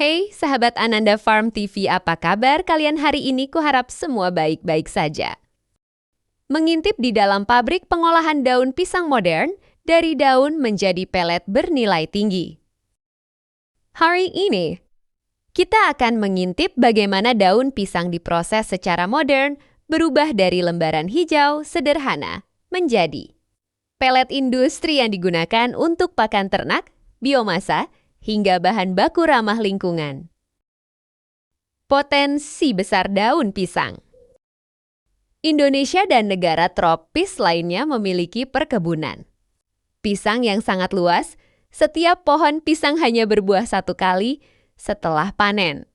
Hey, sahabat Ananda Farm TV, apa kabar kalian hari ini? Kuharap semua baik-baik saja. Mengintip di dalam pabrik pengolahan daun pisang modern, dari daun menjadi pelet bernilai tinggi. Hari ini, kita akan mengintip bagaimana daun pisang diproses secara modern, berubah dari lembaran hijau sederhana menjadi pelet industri yang digunakan untuk pakan ternak, biomasa, hingga bahan baku ramah lingkungan. Potensi besar daun pisang. Indonesia dan negara tropis lainnya memiliki perkebunan pisang yang sangat luas. Setiap pohon pisang hanya berbuah satu kali setelah panen.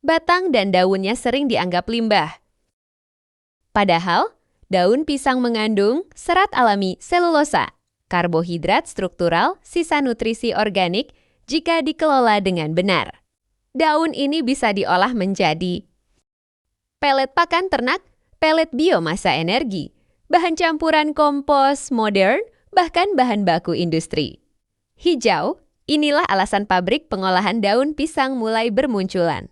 Batang dan daunnya sering dianggap limbah. Padahal, daun pisang mengandung serat alami selulosa, karbohidrat struktural, sisa nutrisi organik, jika dikelola dengan benar. Daun ini bisa diolah menjadi pelet pakan ternak, pelet biomasa energi, bahan campuran kompos modern, bahkan bahan baku industri. Hijau, inilah alasan pabrik pengolahan daun pisang mulai bermunculan.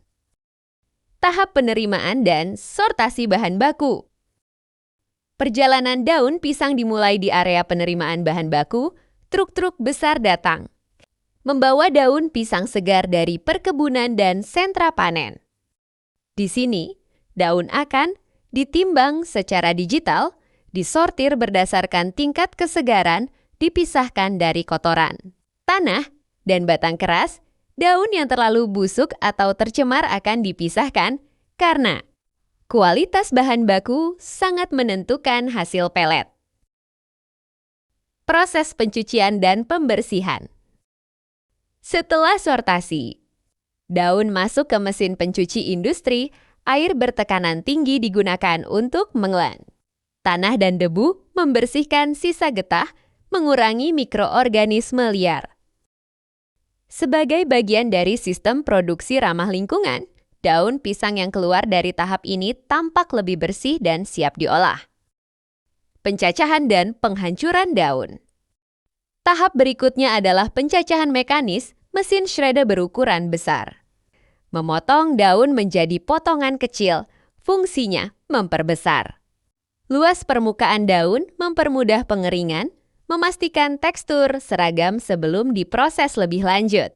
Tahap penerimaan dan sortasi bahan baku. Perjalanan daun pisang dimulai di area penerimaan bahan baku, truk-truk besar datang membawa daun pisang segar dari perkebunan dan sentra panen. Di sini, daun akan ditimbang secara digital, disortir berdasarkan tingkat kesegaran, dipisahkan dari kotoran, tanah, dan batang keras. Daun yang terlalu busuk atau tercemar akan dipisahkan karena kualitas bahan baku sangat menentukan hasil pelet. Proses pencucian dan pembersihan. Setelah sortasi, daun masuk ke mesin pencuci industri, air bertekanan tinggi digunakan untuk mengelen tanah dan debu, membersihkan sisa getah, mengurangi mikroorganisme liar. Sebagai bagian dari sistem produksi ramah lingkungan, daun pisang yang keluar dari tahap ini tampak lebih bersih dan siap diolah. Pencacahan dan penghancuran daun. Tahap berikutnya adalah pencacahan mekanis, mesin shredder berukuran besar. Memotong daun menjadi potongan kecil, fungsinya memperbesar luas permukaan daun, mempermudah pengeringan, memastikan tekstur seragam sebelum diproses lebih lanjut.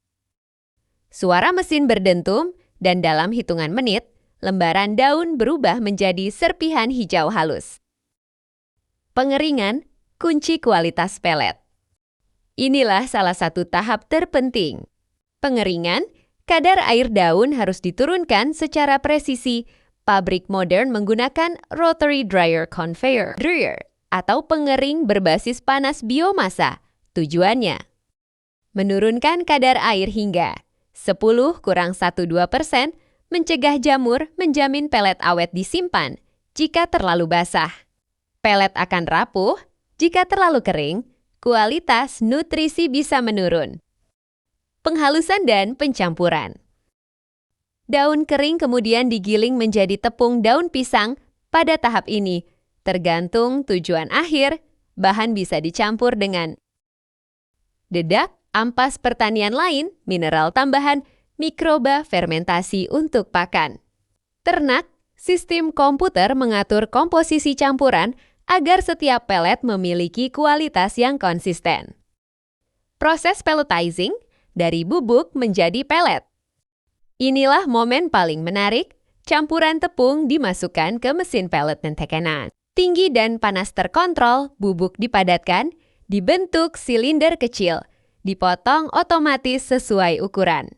Suara mesin berdentum, dan dalam hitungan menit, lembaran daun berubah menjadi serpihan hijau halus. Pengeringan, kunci kualitas pelet. Inilah salah satu tahap terpenting. Pengeringan, kadar air daun harus diturunkan secara presisi. Pabrik modern menggunakan rotary dryer conveyor dryer atau pengering berbasis panas biomasa. Tujuannya menurunkan kadar air hingga 10-12%, mencegah jamur, menjamin pelet awet disimpan jika terlalu basah. Pelet akan rapuh jika terlalu kering. Kualitas nutrisi bisa menurun. Penghalusan dan pencampuran. Daun kering kemudian digiling menjadi tepung daun pisang. Pada tahap ini, tergantung tujuan akhir, bahan bisa dicampur dengan dedak, ampas pertanian lain, mineral tambahan, mikroba fermentasi untuk pakan. Ternak, sistem komputer mengatur komposisi campuran agar setiap pelet memiliki kualitas yang konsisten. Proses pelletizing, dari bubuk menjadi pelet. Inilah momen paling menarik, campuran tepung dimasukkan ke mesin pelet pentekenan. Tinggi dan panas terkontrol, bubuk dipadatkan, dibentuk silinder kecil, dipotong otomatis sesuai ukuran.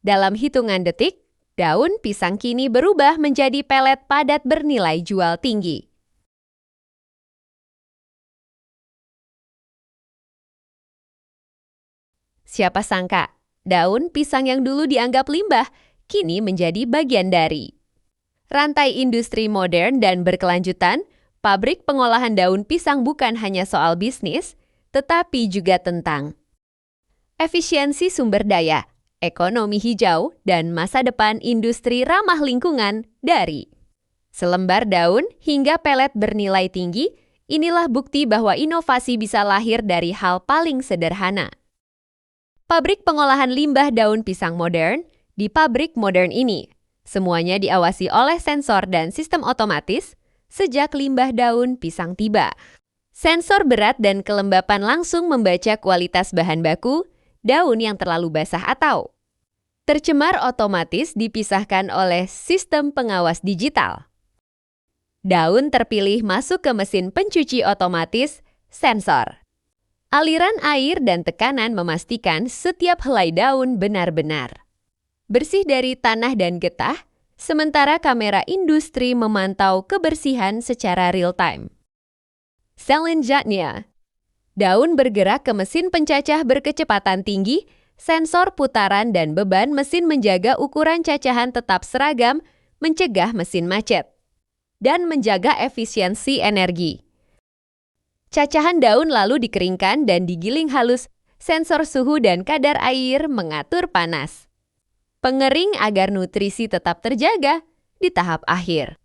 Dalam hitungan detik, daun pisang kini berubah menjadi pelet padat bernilai jual tinggi. Siapa sangka, daun pisang yang dulu dianggap limbah, kini menjadi bagian dari rantai industri modern dan berkelanjutan. Pabrik pengolahan daun pisang bukan hanya soal bisnis, tetapi juga tentang efisiensi sumber daya, ekonomi hijau, dan masa depan industri ramah lingkungan. Dari selembar daun hingga pelet bernilai tinggi, inilah bukti bahwa inovasi bisa lahir dari hal paling sederhana. Pabrik pengolahan limbah daun pisang modern di pabrik modern ini. Semuanya diawasi oleh sensor dan sistem otomatis sejak limbah daun pisang tiba. Sensor berat dan kelembapan langsung membaca kualitas bahan baku, daun yang terlalu basah atau tercemar otomatis dipisahkan oleh sistem pengawas digital. Daun terpilih masuk ke mesin pencuci otomatis, sensor. Aliran air dan tekanan memastikan setiap helai daun benar-benar bersih dari tanah dan getah, sementara kamera industri memantau kebersihan secara real-time. Selanjutnya, daun bergerak ke mesin pencacah berkecepatan tinggi, sensor putaran dan beban mesin menjaga ukuran cacahan tetap seragam, mencegah mesin macet, dan menjaga efisiensi energi. Cacahan daun lalu dikeringkan dan digiling halus, sensor suhu dan kadar air mengatur panas. Pengering agar nutrisi tetap terjaga di tahap akhir.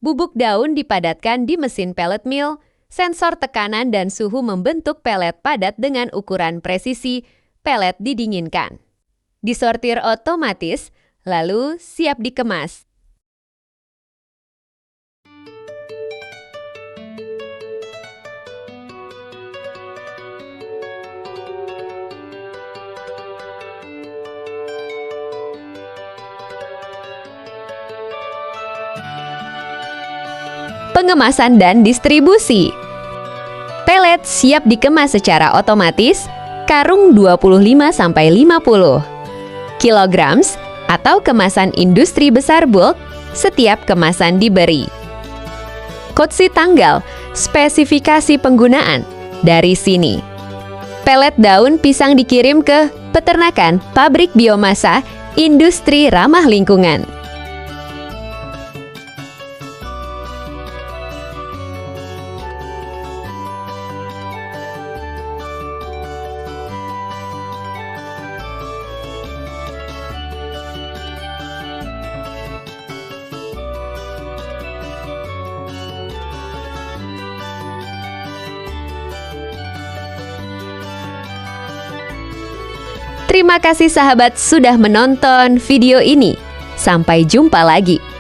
Bubuk daun dipadatkan di mesin pellet mill, sensor tekanan dan suhu membentuk pelet padat dengan ukuran presisi, pelet didinginkan. Disortir otomatis, lalu siap dikemas. Pengemasan dan distribusi. Pelet siap dikemas secara otomatis, karung 25-50 kilograms atau kemasan industri besar bulk, setiap kemasan diberi kode tanggal, spesifikasi penggunaan dari sini. Pelet daun pisang dikirim ke peternakan, pabrik biomasa, industri ramah lingkungan. Terima kasih sahabat sudah menonton video ini. Sampai jumpa lagi.